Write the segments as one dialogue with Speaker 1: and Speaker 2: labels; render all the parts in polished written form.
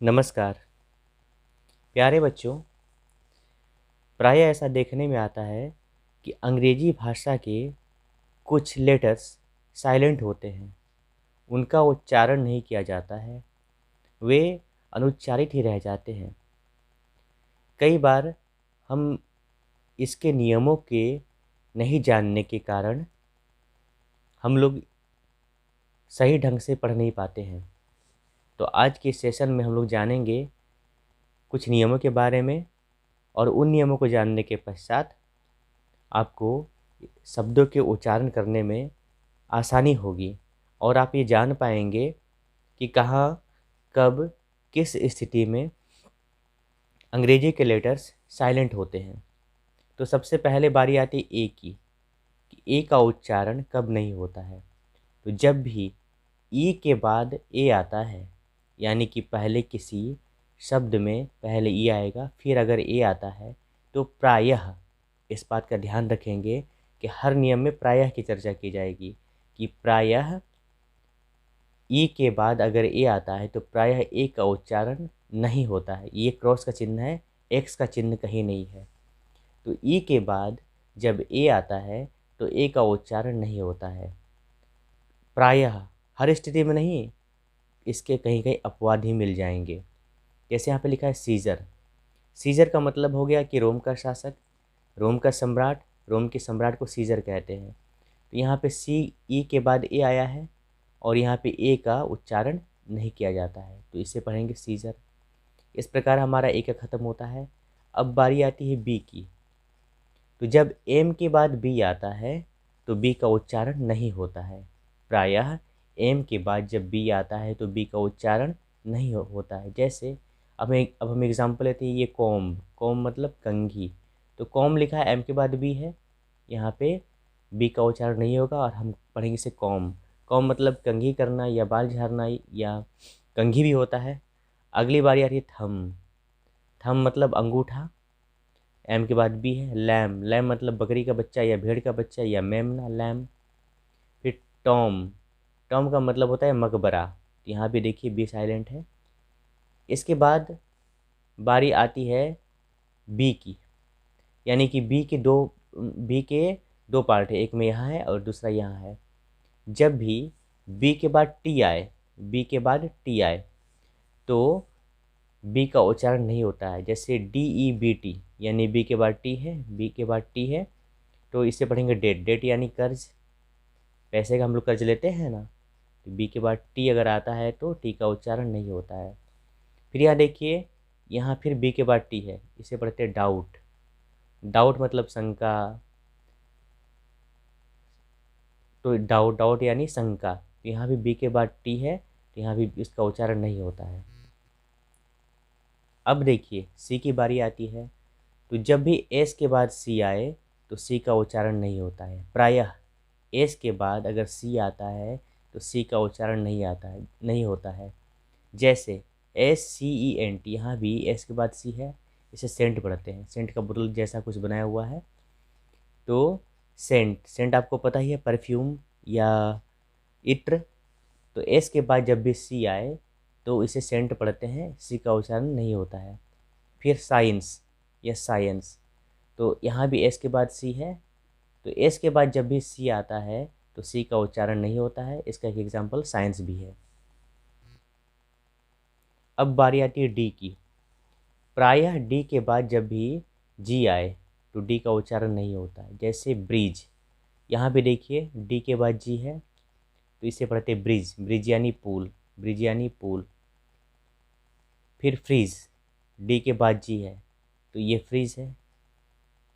Speaker 1: नमस्कार प्यारे बच्चों। प्रायः ऐसा देखने में आता है कि अंग्रेजी भाषा के कुछ लेटर्स साइलेंट होते हैं। उनका उच्चारण नहीं किया जाता है, वे अनुच्चारित ही रह जाते हैं। कई बार हम इसके नियमों के नहीं जानने के कारण हम लोग सही ढंग से पढ़ नहीं पाते हैं। तो आज के सेशन में हम लोग जानेंगे कुछ नियमों के बारे में, और उन नियमों को जानने के पश्चात आपको शब्दों के उच्चारण करने में आसानी होगी और आप ये जान पाएंगे कि कहाँ, कब, किस स्थिति में अंग्रेजी के लेटर्स साइलेंट होते हैं। तो सबसे पहले बारी आती है ए की, कि ए का उच्चारण कब नहीं होता है। तो जब भी ई के बाद ए आता है, यानी कि पहले किसी शब्द में पहले ई आएगा, फिर अगर ए आता है, तो प्रायः इस बात का ध्यान रखेंगे कि हर नियम में प्रायः की चर्चा की जाएगी कि प्रायः ई के बाद अगर ए आता है तो प्रायः ए का उच्चारण नहीं होता है। ये क्रॉस का चिन्ह है, एक्स का चिन्ह कहीं नहीं है। तो ई के बाद जब ए आता है तो ए का उच्चारण नहीं होता है। प्रायः, हर स्थिति में नहीं, इसके कहीं कहीं अपवाद ही मिल जाएंगे। जैसे यहाँ पे लिखा है सीजर। सीजर का मतलब हो गया कि रोम का शासक, रोम का सम्राट, रोम के सम्राट को सीजर कहते हैं। तो यहाँ पे सी ई के बाद ए आया है और यहाँ पे ए का उच्चारण नहीं किया जाता है, तो इसे पढ़ेंगे सीजर। इस प्रकार हमारा ए का ख़त्म होता है। अब बारी आती है बी की। तो जब एम के बाद बी आता है तो बी का उच्चारण नहीं होता है। प्रायः एम के बाद जब बी आता है तो बी का उच्चारण नहीं होता है। जैसे अब हम एग्जांपल लेते हैं, ये कॉम, कॉम मतलब कंघी। तो कॉम लिखा है, एम के बाद बी है, यहाँ पे बी का उच्चारण नहीं होगा और हम पढ़ेंगे इसे कॉम। कॉम मतलब कंघी करना या बाल झाड़ना या कंघी भी होता है। अगली बारी आ रही है थम। थम मतलब अंगूठा, एम के बाद बी है। लैम, लैम मतलब बकरी का बच्चा या भेड़ का बच्चा या मेमना, लैम। फिर टॉम, टॉम का मतलब होता है मकबरा। यहाँ भी देखिए बी साइलेंट है। इसके बाद बारी आती है बी की, यानी कि बी के दो पार्ट है, एक में यहाँ है और दूसरा यहाँ है। जब भी बी के बाद टी आए, बी के बाद टी आए तो बी का उच्चारण नहीं होता है। जैसे डी ई बी टी, यानी बी के बाद टी है, बी के बाद टी है, तो इसे पढ़ेंगे डेट। डेट यानी कर्ज, पैसे का हम लोग कर्ज लेते हैं ना, तो बी के बाद टी अगर आता है तो टी का उच्चारण नहीं होता है। फिर यहाँ देखिए, यहाँ फिर बी के बाद टी है, इसे पढ़ते हैं डाउट। डाउट मतलब शंका, तो डाउट, डाउट यानी शंका। तो यहाँ भी बी के बाद टी है, तो यहाँ भी इसका उच्चारण नहीं होता है। अब देखिए सी की बारी आती है। तो जब भी एस के बाद सी आए तो सी का उच्चारण नहीं होता है। प्रायः एस के बाद अगर सी आता है तो सी का उच्चारण नहीं आता है, नहीं होता है। जैसे SCENT, यहाँ भी एस के बाद सी है, इसे सेंट पढ़ते हैं। सेंट का बोतल जैसा कुछ बनाया हुआ है। तो सेंट, सेंट आपको पता ही है, परफ्यूम या इत्र। तो एस के बाद जब भी सी आए तो इसे सेंट पढ़ते हैं, सी का उच्चारण नहीं होता है। फिर साइंस या साइंस, तो यहाँ भी एस के बाद सी है, तो एस के बाद जब भी सी आता है तो सी का उच्चारण नहीं होता है। इसका एक एग्जाम्पल साइंस भी है। अब बारी आती है डी की। प्रायः डी के बाद जब भी जी आए तो डी का उच्चारण नहीं होता है। जैसे ब्रिज, यहाँ भी देखिए डी के बाद जी है, तो इसे पढ़ते ब्रिज। ब्रिज यानी पुल, ब्रिज यानी पुल। फिर फ्रीज, डी के बाद जी है, तो ये फ्रीज है,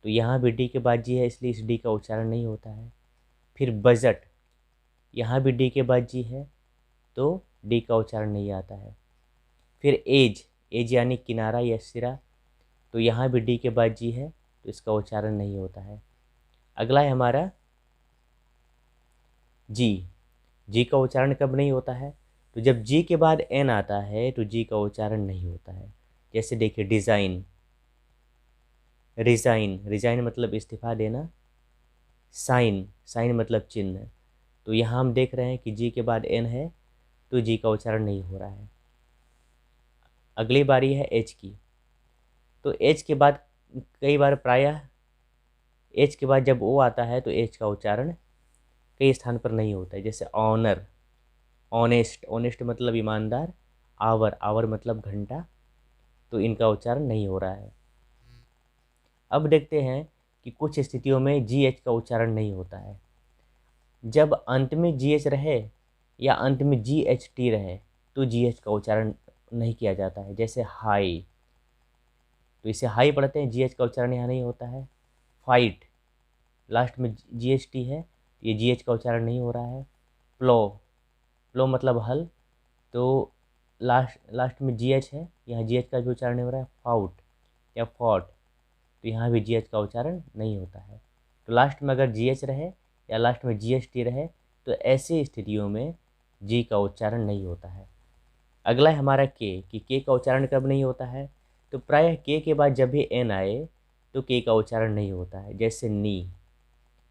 Speaker 1: तो यहाँ भी डी के बाद जी है, इसलिए इस डी का उच्चारण नहीं होता है। फिर बजट, यहाँ भी डी के बाद जी है, तो डी का उच्चारण नहीं आता है। फिर एज, एज यानी किनारा या सिरा, तो यहाँ भी डी के बाद जी है, तो इसका उच्चारण नहीं होता है। अगला है हमारा जी। जी का उच्चारण कब नहीं होता है? तो जब जी के बाद एन आता है तो जी का उच्चारण नहीं होता है। जैसे देखिए डिज़ाइन, रिज़ाइन, रिज़ाइन मतलब इस्तीफा देना। साइन, साइन मतलब चिन्ह। तो यहाँ हम देख रहे हैं कि जी के बाद एन है, तो जी का उच्चारण नहीं हो रहा है। अगली बारी है एच की। तो एच के बाद कई बार प्रायः एच के बाद जब ओ आता है तो एच का उच्चारण कई स्थान पर नहीं होता है, जैसे ऑनर, ऑनेस्ट, ऑनेस्ट मतलब ईमानदार, आवर, आवर मतलब घंटा, तो इनका उच्चारण नहीं हो रहा है। अब देखते हैं कि कुछ स्थितियों में जी एच का उच्चारण नहीं होता है। जब अंत में जी एच रहे या अंत में जी एच टी रहे तो जी एच का उच्चारण नहीं किया जाता है, जैसे हाई, तो इसे हाई पढ़ते हैं, जी एच का उच्चारण यहाँ नहीं होता है। फाइट, लास्ट में जी एच टी है, ये जी एच का उच्चारण नहीं हो रहा है। प्लो, प्लो मतलब हल, तो लास्ट में जी एच है, यहाँ जी एच का भी उच्चारण नहीं हो रहा है। फाउट या फॉट, तो यहाँ भी जी एच का उच्चारण नहीं होता है। तो लास्ट में अगर जी एच रहे या लास्ट में जी एच टी रहे तो ऐसी स्थितियों में जी का उच्चारण नहीं होता है। अगला है हमारा के, कि के का उच्चारण कब नहीं होता है। तो प्रायः के के बाद जब भी एन आए तो के का उच्चारण नहीं होता है, जैसे नी,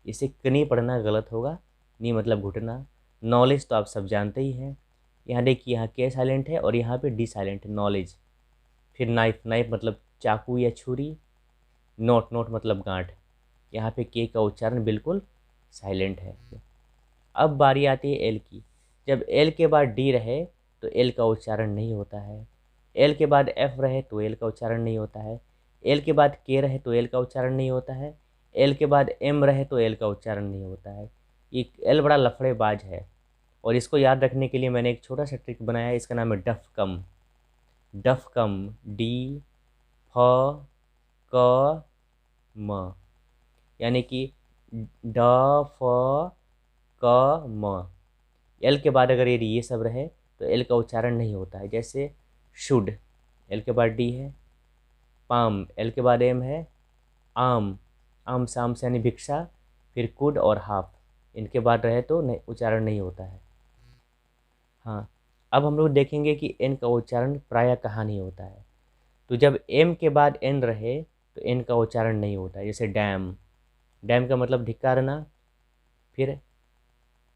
Speaker 1: इसे कनी पढ़ना गलत होगा, नी मतलब घुटना। नॉलेज तो आप सब जानते ही हैं, यहाँ देखिए यहाँ के साइलेंट है और यहाँ पे डी साइलेंट है, नॉलेज। फिर नाइफ, नाइफ मतलब चाकू या छुरी। नोट, नोट मतलब गांठ, यहाँ पे के का उच्चारण बिल्कुल साइलेंट है। अब बारी आती है एल की। जब एल के बाद डी रहे तो एल का उच्चारण नहीं होता है। एल के बाद एफ रहे तो एल का उच्चारण नहीं होता है। एल के बाद के रहे तो एल का उच्चारण नहीं होता है। एल के बाद एम रहे तो एल का उच्चारण नहीं होता है। ये एल बड़ा लफड़ेबाज है और इसको याद रखने के लिए मैंने एक छोटा सा ट्रिक बनाया है, इसका नाम है डफ कम। डफ कम, डी फ क म, यानी कि ड फ क म। एल के बाद अगर ये सब रहे तो एल का उच्चारण नहीं होता है, जैसे शुड, एल के बाद डी है। पाम, एल के बाद एम है। आम, आम साम से यानी भिक्षा। फिर कुड और हाफ, इनके बाद रहे तो नहीं, उच्चारण नहीं होता है। हाँ, अब हम लोग देखेंगे कि एन का उच्चारण प्रायः कहाँ नहीं होता है। तो जब एम के बाद एन रहे तो एन का उच्चारण नहीं होता है, जैसे डैम, डैम का मतलब धिक्कारना। फिर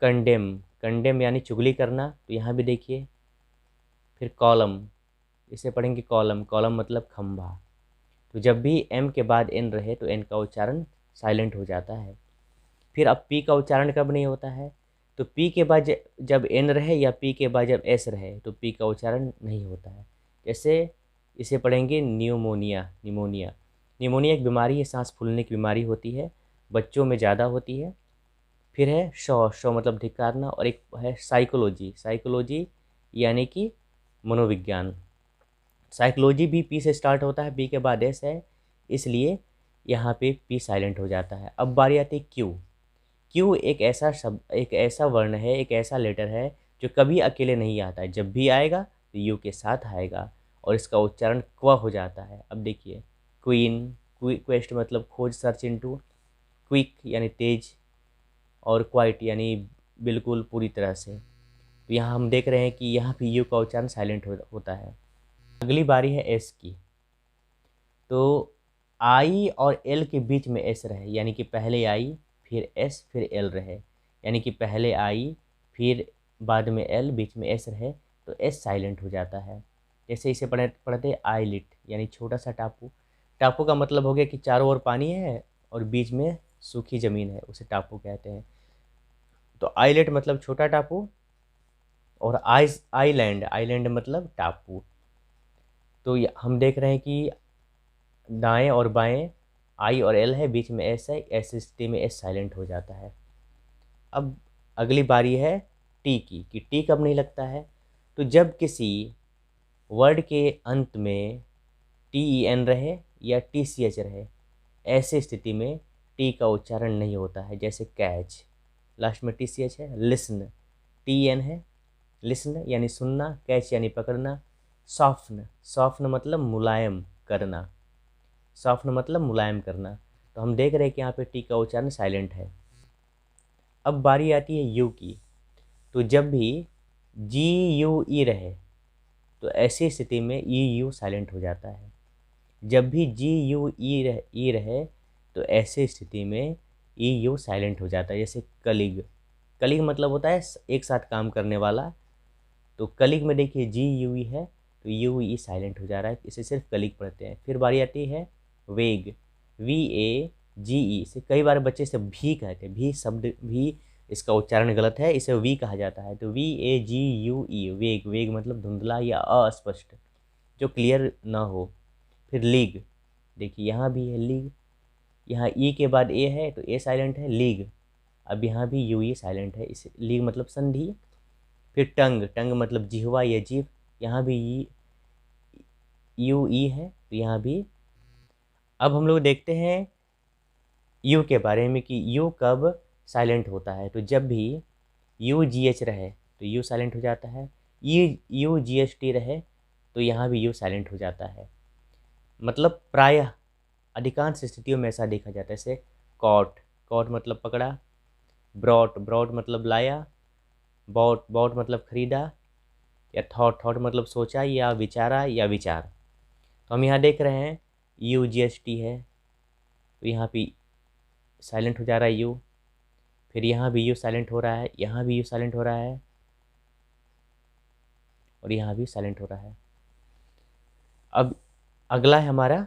Speaker 1: कंडेम, कंडेम यानी चुगली करना, तो यहाँ भी देखिए। फिर कॉलम, इसे पढ़ेंगे कॉलम, कॉलम मतलब खंभा। तो जब भी एम के बाद एन रहे तो एन का उच्चारण साइलेंट हो जाता है। फिर अब पी का उच्चारण कब नहीं होता है। तो पी के बाद जब एन रहे या पी के बाद जब एस रहे तो पी का उच्चारण नहीं होता है, जैसे इसे पढ़ेंगे न्यूमोनिया, निमोनिया। निमोनिया एक बीमारी है, सांस फूलने की बीमारी होती है, बच्चों में ज़्यादा होती है। फिर है शौ, शौ मतलब धिक्कारना। और एक है साइकोलॉजी, साइकोलॉजी यानी कि मनोविज्ञान। साइकोलॉजी भी पी से स्टार्ट होता है, पी के बाद एस है, इसलिए यहाँ पे पी साइलेंट हो जाता है। अब बारी आती है क्यू। क्यू एक ऐसा शब्द, एक ऐसा वर्ण है, एक ऐसा लेटर है जो कभी अकेले नहीं आता है, जब भी आएगा तो यू के साथ आएगा और इसका उच्चारण क्व हो जाता है। अब देखिए क्वीन, क्वेस्ट मतलब खोज, सर्च इनटू। क्विक यानी तेज, और क्वाइट यानी बिल्कुल पूरी तरह से। तो यहाँ हम देख रहे हैं कि यहाँ भी यू का उच्चारण साइलेंट होता है। अगली बारी है एस की। तो आई और एल के बीच में एस रहे, यानी कि पहले आई फिर एस फिर एल रहे, यानी कि पहले आई फिर बाद में एल बीच में एस रहे तो एस साइलेंट हो जाता है। जैसे इसे पढ़ते आईलिट यानी छोटा सा टापू। टापू का मतलब हो गया कि चारों ओर पानी है और बीच में सूखी ज़मीन है, उसे टापू कहते हैं। तो आइलेट मतलब छोटा टापू, और आइलैंड, आइलैंड मतलब टापू। तो हम देख रहे हैं कि दाएं और बाएं आई और एल है, बीच में एस है, ऐसी स्थिति में एस साइलेंट हो जाता है। अब अगली बारी है टी की, कि टी कब नहीं लगता है। तो जब किसी वर्ड के अंत में टी ई एन रहे या टी सी एच रहे, ऐसी स्थिति में टी का उच्चारण नहीं होता है, जैसे कैच, लास्ट में टी सी एच है। लिसन, टी एन है, लिसन यानी सुनना, कैच यानी पकड़ना। सॉफ्न, सॉफ्न मतलब मुलायम करना, सॉफ्न मतलब मुलायम करना। तो हम देख रहे हैं कि यहाँ पे टी का उच्चारण साइलेंट है। अब बारी आती है यू की। तो जब भी जी यू ई रहे तो ऐसी स्थिति में ई यू साइलेंट हो जाता है। जब भी जी यू ई रहे तो ऐसी स्थिति में ई यू साइलेंट हो जाता है, जैसे कलीग, कलीग मतलब होता है एक साथ काम करने वाला। तो कलीग में देखिए जी यू ई है, तो यू ई साइलेंट हो जा रहा है, इसे सिर्फ कलीग पढ़ते हैं। फिर बारी आती है वेग, वी ए जी ई, इसे कई बार बच्चे से भी कहते हैं, भी शब्द भी इसका उच्चारण गलत है, इसे वी कहा जाता है। तो वी ए जी यू ई, वेग, वेग मतलब धुंधला या अस्पष्ट, जो क्लियर ना हो। फिर लीग, देखिए यहाँ भी है लीग, यहाँ ई के बाद ए है तो ए साइलेंट है, लीग। अब यहाँ भी यू ई साइलेंट है, इसे लीग मतलब संधि। फिर टंग, टंग मतलब जिह्वा या जीभ, यहाँ भी यू ई है तो यहाँ भी। अब हम लोग देखते हैं यू के बारे में कि यू कब साइलेंट होता है। तो जब भी यू जी एच रहे तो यू साइलेंट हो जाता है, यू जी एच टी रहे तो यहाँ भी यू साइलेंट हो जाता है। मतलब प्रायः अधिकांश स्थितियों में ऐसा देखा जाता है। जैसे कॉट, कॉट मतलब पकड़ा, ब्रॉट, ब्रॉट मतलब लाया, बॉट, बॉट मतलब खरीदा, या थॉट, थॉट मतलब सोचा या विचारा या विचार। तो हम यहाँ देख रहे हैं यू जी एच टी है तो यहाँ पे साइलेंट हो जा रहा है यू। फिर यहाँ भी यू साइलेंट हो रहा है, यहाँ भी यू साइलेंट हो रहा है, और यहाँ भी साइलेंट हो रहा है। अब अगला है हमारा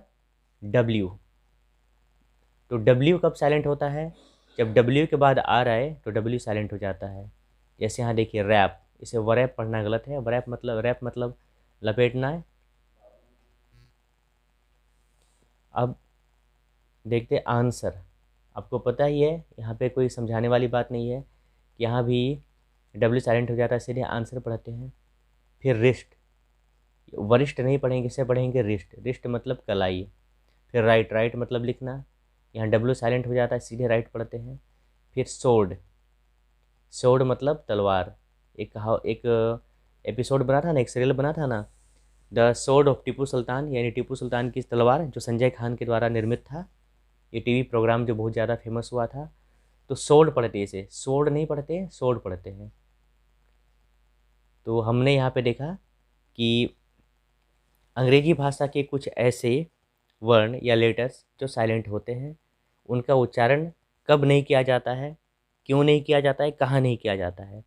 Speaker 1: डब्ल्यू। तो डब्ल्यू कब साइलेंट होता है? जब डब्ल्यू के बाद आ रहा है तो डब्ल्यू साइलेंट हो जाता है। जैसे यहाँ देखिए रैप, इसे वरैप पढ़ना गलत है, वरैप मतलब, रैप मतलब लपेटना है। अब देखते आंसर, आपको पता ही है, यहाँ पे कोई समझाने वाली बात नहीं है कि यहाँ भी डब्ल्यू साइलेंट हो जाता है, सीधे आंसर पढ़ते हैं। फिर रिस्ट, वरिष्ठ नहीं पढ़ेंगे, इसे पढ़ेंगे रिस्ट, रिस्ट मतलब कलाई। फिर राइट, राइट मतलब लिखना, यहाँ डब्ल्यू साइलेंट हो जाता है, सीधे राइट पढ़ते हैं। फिर सोर्ड, सोर्ड मतलब तलवार। एक एपिसोड बना था ना, एक सीरियल बना था ना, the sword of Tipu Sultan, यानी टीपू सुल्तान की तलवार, जो संजय खान के द्वारा निर्मित था। ये टीवी प्रोग्राम जो बहुत ज़्यादा फेमस हुआ था। तो सोर्ड पढ़ते हैं, इसे सोर्ड नहीं पढ़ते, सोर्ड पढ़ते हैं। तो हमने यहाँ पे देखा कि अंग्रेजी भाषा के कुछ ऐसे वर्ण या लेटर्स जो साइलेंट होते हैं, उनका उच्चारण कब नहीं किया जाता है, क्यों नहीं किया जाता है, कहाँ नहीं किया जाता है।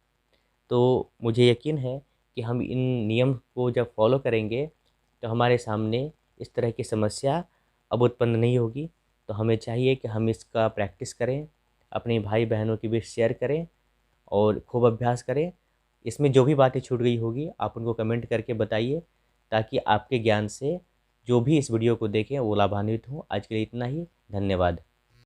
Speaker 1: तो मुझे यकीन है कि हम इन नियम को जब फॉलो करेंगे तो हमारे सामने इस तरह की समस्या अब उत्पन्न नहीं होगी। तो हमें चाहिए कि हम इसका प्रैक्टिस करें, अपने भाई बहनों के बीच शेयर करें और खूब अभ्यास करें। इसमें जो भी बातें छूट गई होगी आप उनको कमेंट करके बताइए, ताकि आपके ज्ञान से जो भी इस वीडियो को देखें वो लाभान्वित हों। आज के लिए इतना ही, धन्यवाद।